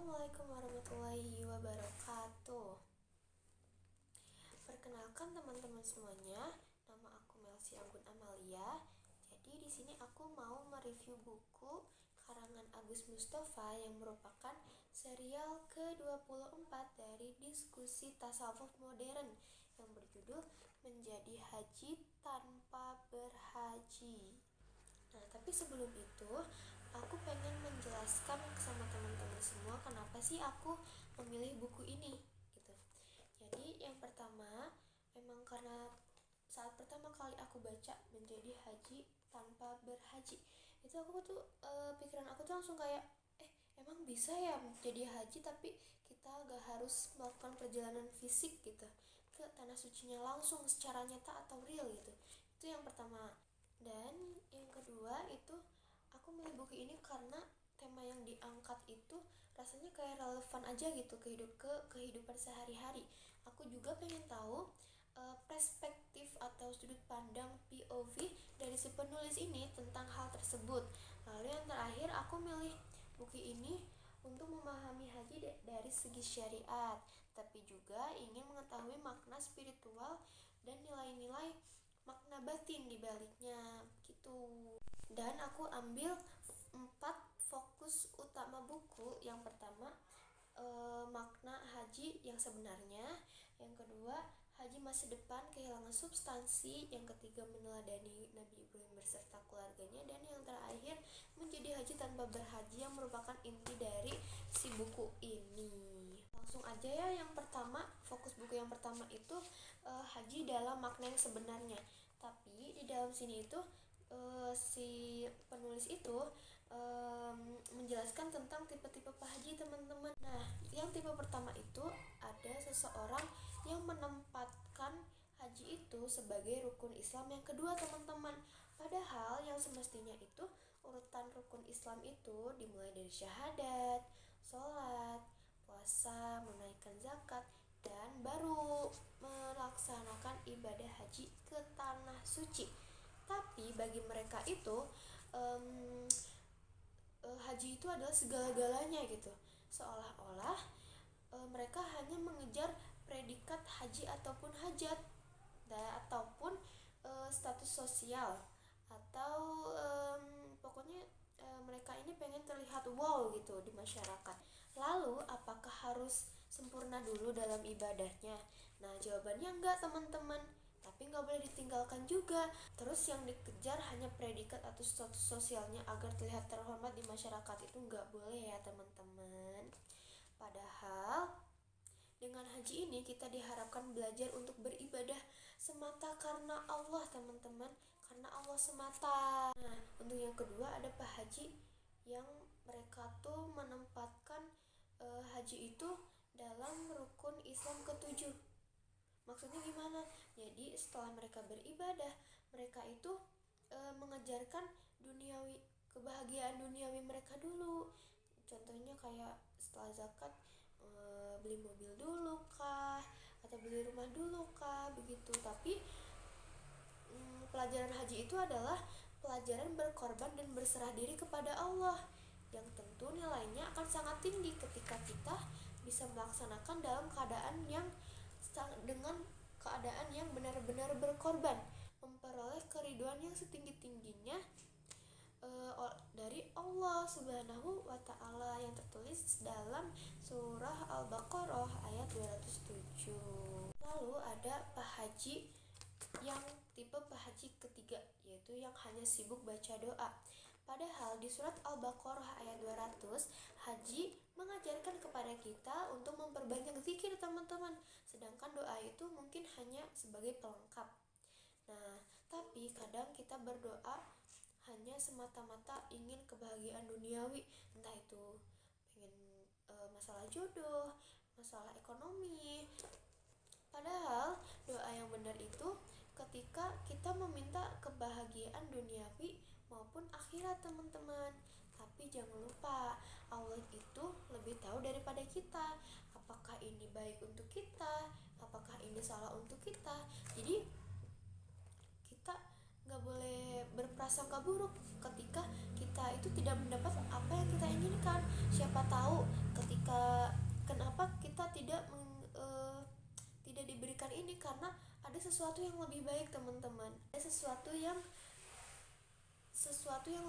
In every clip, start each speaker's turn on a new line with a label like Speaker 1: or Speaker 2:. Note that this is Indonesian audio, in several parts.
Speaker 1: Assalamualaikum warahmatullahi wabarakatuh. Perkenalkan teman-teman semuanya, nama aku Melsi Anggun Amalia. Jadi di sini aku mau mereview buku karangan Agus Mustafa yang merupakan serial ke-24 dari diskusi tasawuf modern yang berjudul Menjadi Haji Tanpa Berhaji. Nah, tapi sebelum itu, aku pengen menjelaskan sama teman-teman semua kenapa sih aku memilih buku ini gitu. Jadi yang pertama, memang karena saat pertama kali aku baca Menjadi Haji Tanpa Berhaji, itu aku tuh pikiran aku tuh langsung kayak emang bisa ya jadi haji tapi kita gak harus melakukan perjalanan fisik gitu ke tanah sucinya langsung secara nyata atau real gitu. Itu yang pertama. Dan yang kedua itu aku milih buku ini karena tema yang diangkat itu rasanya kayak relevan aja gitu ke kehidupan sehari-hari. Aku juga pengen tahu perspektif atau sudut pandang POV dari si penulis ini tentang hal tersebut. Lalu yang terakhir aku milih buku ini untuk memahami haji dari segi syariat, tapi juga ingin mengetahui makna spiritual dan nilai-nilai makna batin di baliknya gitu. Dan aku ambil 4 fokus utama buku. Yang pertama, makna haji yang sebenarnya. Yang kedua, haji masa depan kehilangan substansi. Yang ketiga, meneladani Nabi Ibrahim beserta keluarganya. Dan yang terakhir, menjadi haji tanpa berhaji yang merupakan inti dari si buku ini. Langsung aja ya, yang pertama, fokus buku yang pertama itu haji dalam makna yang sebenarnya. Tapi di dalam sini itu si penulis itu menjelaskan tentang tipe-tipe haji, teman-teman. Nah, yang tipe pertama itu ada seseorang yang menempatkan haji itu sebagai rukun Islam yang kedua, teman-teman. Padahal yang semestinya itu urutan rukun Islam itu dimulai dari syahadat, sholat, puasa, menunaikan zakat, dan baru melaksanakan ibadah haji ke tanah suci. Tapi bagi mereka itu haji itu adalah segala-galanya gitu. Seolah-olah mereka hanya mengejar predikat haji ataupun hajat ataupun status sosial atau pokoknya mereka ini pengen terlihat wow gitu di masyarakat. Lalu apakah harus sempurna dulu dalam ibadahnya? Nah, jawabannya enggak, teman-teman. Tapi nggak boleh ditinggalkan juga. Terus yang dikejar hanya predikat atau status sosialnya agar terlihat terhormat di masyarakat, itu nggak boleh ya, teman-teman. Padahal dengan haji ini kita diharapkan belajar untuk beribadah semata karena Allah, teman-teman, karena Allah semata. Nah, untuk yang kedua ada haji yang mereka tuh menempatkan haji itu dalam rukun Islam ketujuh. Maksudnya gimana? Jadi setelah mereka beribadah, mereka itu mengejarkan kebahagiaan duniawi mereka dulu. Contohnya kayak setelah zakat beli mobil dulu kah, atau beli rumah dulu kah, begitu. Tapi pelajaran haji itu adalah pelajaran berkorban dan berserah diri kepada Allah, yang tentu nilainya akan sangat tinggi ketika kita bisa melaksanakan dalam keadaan yang benar-benar berkorban, memperoleh keridhaan yang setinggi-tingginya dari Allah Subhanahu wa Ta'ala, yang tertulis dalam surah Al-Baqarah ayat 207. Lalu ada haji yang tipe haji ketiga, yaitu yang hanya sibuk baca doa. Padahal di surat Al-Baqarah ayat 200, haji mengajarkan kepada kita untuk memperbanyak zikir, teman-teman. Sedangkan doa itu mungkin hanya sebagai pelengkap. Nah, tapi kadang kita berdoa hanya semata-mata ingin kebahagiaan duniawi, entah itu pengen masalah jodoh, masalah ekonomi. Padahal doa yang benar itu ketika kita meminta kebahagiaan duniawi maupun akhirat, teman-teman. Tapi jangan lupa, Allah itu lebih tahu daripada kita. Apakah ini baik untuk kita? Apakah ini salah untuk kita? Jadi kita gak boleh berprasangka buruk ketika kita itu tidak mendapat apa yang kita inginkan. Siapa tahu ketika karena ada sesuatu yang lebih baik teman-teman. Ada sesuatu yang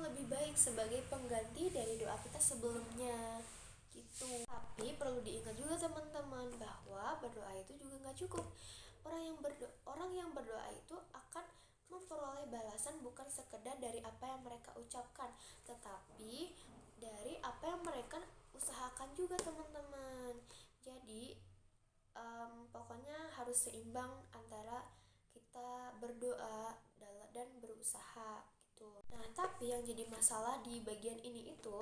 Speaker 1: lebih baik sebagai pengganti dari doa kita sebelumnya gitu. Tapi perlu diingat juga teman-teman bahwa berdoa itu juga nggak cukup. Orang yang berdoa itu akan memperoleh balasan bukan sekedar dari apa yang mereka ucapkan, tetapi dari apa yang mereka usahakan juga teman-teman. Jadi pokoknya harus seimbang antara kita berdoa dan berusaha gitu. Nah, tapi yang jadi masalah di bagian ini itu,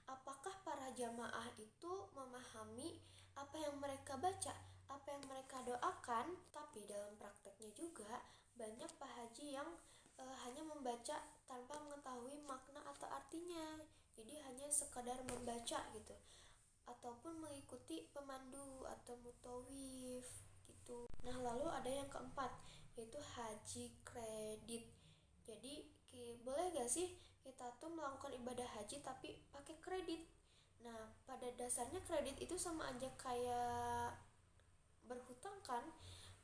Speaker 1: apakah para jamaah itu memahami apa yang mereka baca, apa yang mereka doakan? Tapi dalam prakteknya juga banyak Pak Haji yang hanya membaca tanpa mengetahui makna atau artinya. Jadi hanya sekadar membaca gitu, ataupun mengikuti pemandu atau mutawif gitu. Nah, lalu ada yang keempat, yaitu haji kredit. Jadi boleh gak sih kita tuh melakukan ibadah haji tapi pakai kredit? Nah, pada dasarnya kredit itu sama aja kayak berhutang kan?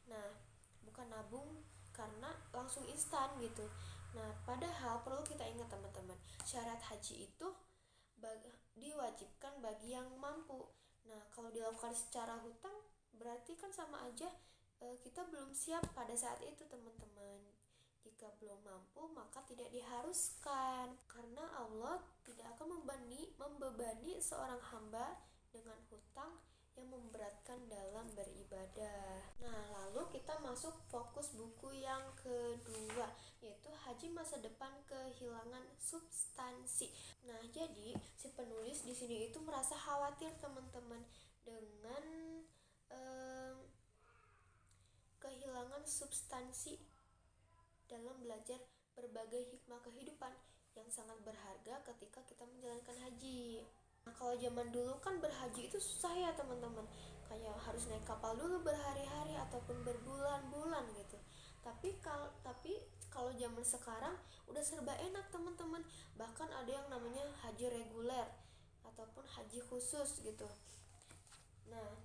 Speaker 1: Nah, bukan nabung karena langsung instan gitu. Nah, padahal perlu kita ingat teman-teman, syarat haji itu diwajibkan bagi yang mampu. Nah, kalau dilakukan secara hutang berarti kan sama aja kita belum siap pada saat itu teman-teman. Jika belum mampu maka tidak diharuskan, karena Allah tidak akan membebani seorang hamba dengan hutang yang memberatkan dalam beribadah. Nah, lalu kita masuk fokus buku yang kedua, yaitu haji masa depan kehilangan substansi. Nah, jadi si penulis di sini itu merasa khawatir teman-teman dengan kehilangan substansi dalam belajar berbagai hikmah kehidupan yang sangat berharga ketika kita menjalankan haji. Nah, kalau zaman dulu kan berhaji itu susah ya teman-teman, kayak harus naik kapal dulu berhari-hari ataupun berbulan-bulan gitu. Tapi kalau zaman sekarang udah serba enak teman-teman, bahkan ada yang namanya haji reguler ataupun haji khusus gitu. Nah,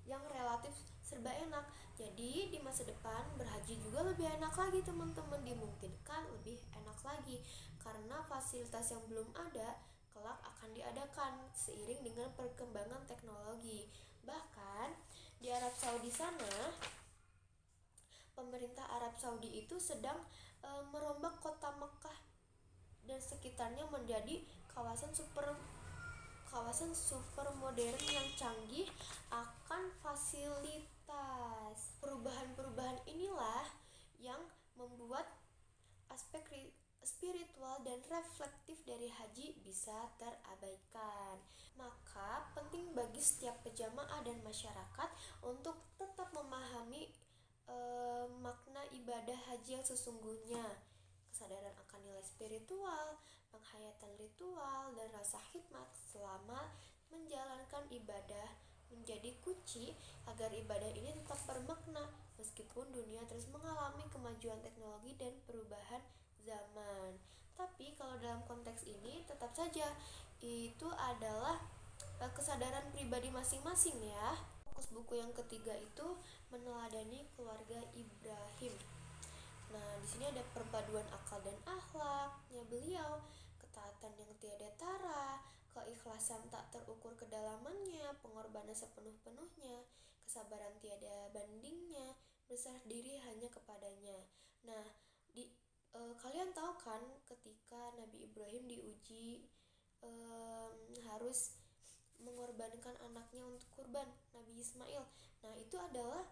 Speaker 1: yang relatif serba enak. Jadi di masa depan berhaji juga lebih enak lagi teman-teman, dimungkinkan lebih enak lagi karena fasilitas yang belum ada kelak akan diadakan seiring dengan perkembangan teknologi. Bahkan di Arab Saudi sana, pemerintah Arab Saudi itu sedang merombak kota Mekah dan sekitarnya menjadi kawasan super modern yang canggih akan fasilitas. Perubahan-perubahan inilah yang membuat aspek spiritual dan reflektif dari haji bisa terabaikan. Maka penting bagi setiap pejamaah dan masyarakat untuk tetap memahami makna ibadah haji yang sesungguhnya, kesadaran akan nilai spiritual, penghayatan ritual, dan rasa hikmat selama menjalankan ibadah menjadi kunci agar ibadah ini tetap bermakna meskipun dunia terus mengalami kemajuan teknologi dan perubahan zaman. Tapi kalau dalam konteks ini tetap saja itu adalah kesadaran pribadi masing-masing ya. Fokus buku yang ketiga itu meneladani keluarga Ibrahim. Nah, di sini ada perpaduan akal dan akhlaknya beliau, ketaatan yang tiada tara, keikhlasan tak terukur kedalamannya, pengorbanan sepenuh-penuhnya, kesabaran tiada bandingnya, berserah diri hanya kepadanya. Nah, kalian tahu kan ketika Nabi Ibrahim diuji harus mengorbankan anaknya untuk kurban, Nabi Ismail. Nah, itu adalah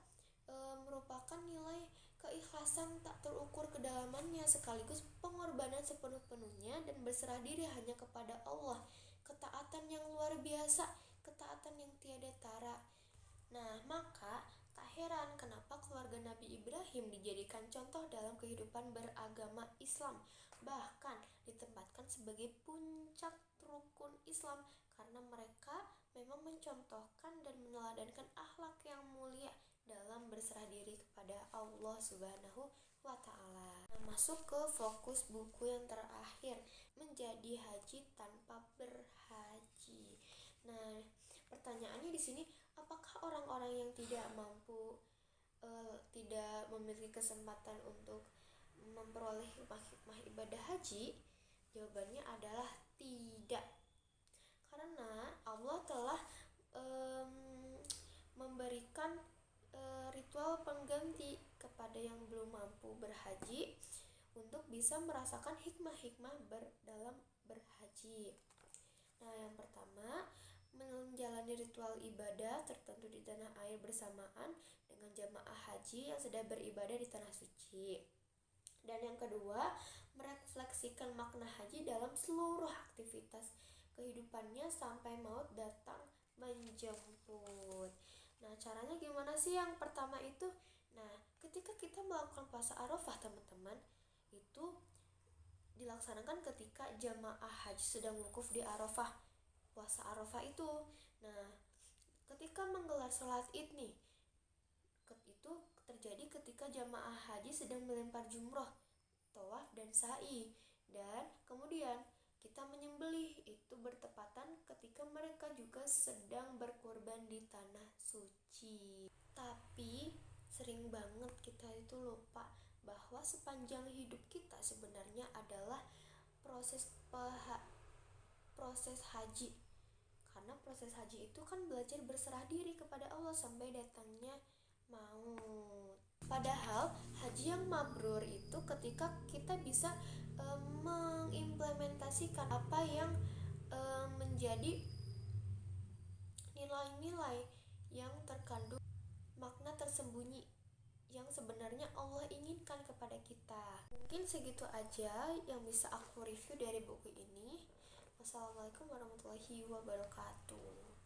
Speaker 1: merupakan nilai keikhlasan tak terukur kedalamannya sekaligus pengorbanan sepenuh-penuhnya dan berserah diri hanya kepada Allah, ketaatan yang luar biasa, ketaatan yang tiada tara. Nah, maka tak heran kenapa keluarga Nabi Ibrahim dijadikan contoh dalam kehidupan beragama Islam, bahkan ditempatkan sebagai puncak rukun Islam karena mereka memang mencontohkan dan meneladankan akhlak yang mulia dalam berserah diri kepada Allah Subhanahu wa Ta'ala. Nah, masuk ke fokus buku yang terakhir, menjadi haji tanpa berhaji. Nah, pertanyaannya di sini, apakah orang-orang yang tidak mampu tidak memiliki kesempatan untuk memperoleh hikmah ibadah haji? Jawabannya adalah tidak. Karena Allah telah memberikan ritual pengganti kepada yang belum mampu berhaji untuk bisa merasakan hikmah-hikmah dalam berhaji. Nah, yang pertama, menjalani ritual ibadah tertentu di tanah air bersamaan dengan jamaah haji yang sedang beribadah di tanah suci. Dan yang kedua, merefleksikan makna haji dalam seluruh aktivitas kehidupannya sampai maut datang menjemput. Nah, caranya gimana sih yang pertama itu? Nah, ketika kita melakukan puasa Arafah, teman-teman, itu dilaksanakan ketika jamaah haji sedang wukuf di Arafah, puasa Arafah itu. Nah, ketika menggelar sholat id nih, itu terjadi ketika jamaah haji sedang melempar jumroh, tawaf dan sa'i. Dan kemudian kita menyembelih, itu bertepatan ketika mereka juga sedang berkurban di tanah suci. Tapi sering banget kita itu lupa bahwa sepanjang hidup kita sebenarnya adalah proses haji. Karena proses haji itu kan belajar berserah diri kepada Allah sampai datangnya maut. Padahal haji yang mabrur itu ketika kita bisa mengimplementasikan apa yang menjadi nilai-nilai yang terkandung makna tersembunyi yang sebenarnya Allah inginkan kepada kita. Mungkin segitu aja yang bisa aku review dari buku ini. Wassalamualaikum warahmatullahi wabarakatuh.